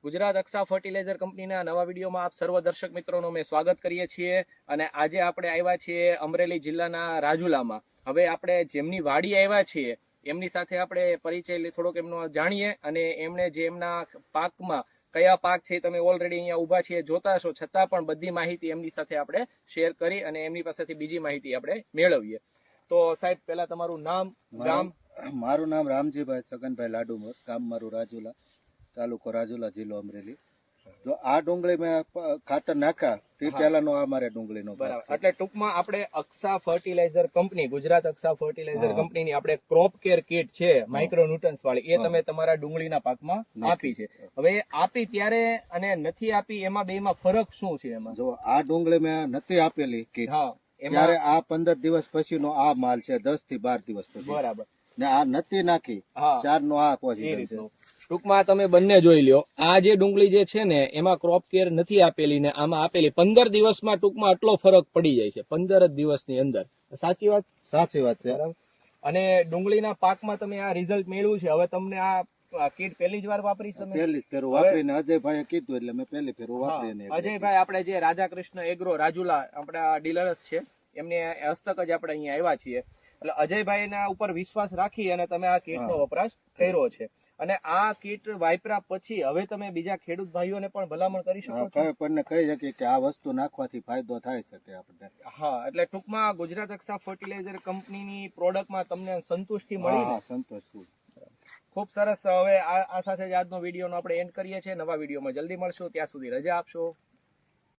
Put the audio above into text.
Gujarat Aksha fertiliser કંપનીના નવા વિડીયોમાં આપ સર્વ દર્શક મિત્રોનું અમે સ્વાગત કરીએ છીએ અને આજે આપણે આવ્યા છીએ અમરેલી જિલ્લાના રાજુલામાં. હવે આપણે જેમની વાડી આવ્યા છીએ એમની સાથે આપણે પરિચય થોડોક એમનો જાણીએ અને એમણે જે એમના પાકમાં કયા પાક છે તમે ઓલરેડી અહીંયા ઊભા છીએ જોતા હશો, છતાં પણ બધી માહિતી એમની સાથે આપણે શેર કરી અને એમની પાસેથી બીજી માહિતી આપણે મેળવીએ. તો સાહેબ, પહેલા તમારું નામ, ગામ. મારું નામ રામજીભાઈ છગનભાઈ લાડુમર, ગામ મારું રાજુલા, તાલુકો રાજુલા, જિલ્લો અમરેલી. જો આ ડુંગળી મેં ખાતર નાખ્યા તે પહેલાનો આ મારે ડુંગળીનો બરાબર. એટલે ટૂંકમાં આપણે Aksha fertilizer company, Gujarat Aksha fertilizer કંપનીની આપણે ક્રોપ કેર કીટ છે માઇક્રો ન્યુટ્રન્સ વાળી, એ તમે તમારા ડુંગળીના પાકમાં આપી છે. હવે આપી ત્યારે અને નથી આપી એમાં બેમાં ફરક શું છે? એમાં જો આ ડુંગળી મેં નથી આપેલી કીટ, ત્યારે આ 15 દિવસ પછીનો આ માલ છે, 10 થી 12 દિવસ પછી. બરાબર. ને આ નથી નાખી 4 નો આ પોઝિશન છે. ટૂંકમાં તમે બંને જોઈ લ્યો, આ જે ડુંગળી જે છે ને એમાં ક્રોપ કેર નથી આપેલી ને આમાં આપેલી, 15 દિવસમાં ટૂંકમાં આટલો ફરક પડી જાય છે, 15 દિવસની અંદર. સાચી વાત? સાચી વાત છે. અને ડુંગળીના પાકમાં તમે આ રિઝલ્ટ મેળવ્યું છે. હવે તમને આ કીટ પહેલી જ વાર વાપરી? પહેલી જ ફેરું વાપરીને અજયભાઈએ કીધું એટલે મેં પહેલી ફેરું વાપરીને. અજયભાઈ આપણે જે રાધાકૃષ્ણ એગ્રો રાજુલા આપણા ડીલર્સ છે એમને હસ્તક જ આપણે અહીંયા આવ્યા છીએ. એટલે અજયભાઈના ઉપર વિશ્વાસ રાખી અને તમે આ કીટનો વપરાશ કર્યો છે. અને આ કીટ વાપર્યા પછી હવે તમે બીજા ખેડૂત ભાઈઓને પણ ભલામણ કરી શકો છો? પણ કહી શકીએ કે આ વસ્તુ નાખવાથી ફાયદો થાય શકે આપણને. હા, એટલે ટૂંકમાં ગુજરાત અક્ષા ફર્ટિલાઇઝર કંપનીની પ્રોડક્ટમાં તમને સંતુષ્ટિ મળી? હા, સંતુષ્ટિ. ખૂબ સરસ. હવે આ સાથે જ આજનો વિડીયોનો આપણે એન્ડ કરીએ છીએ. નવા વિડીયોમાં જલ્દી મળશું, ત્યાં સુધી રજા આપશો.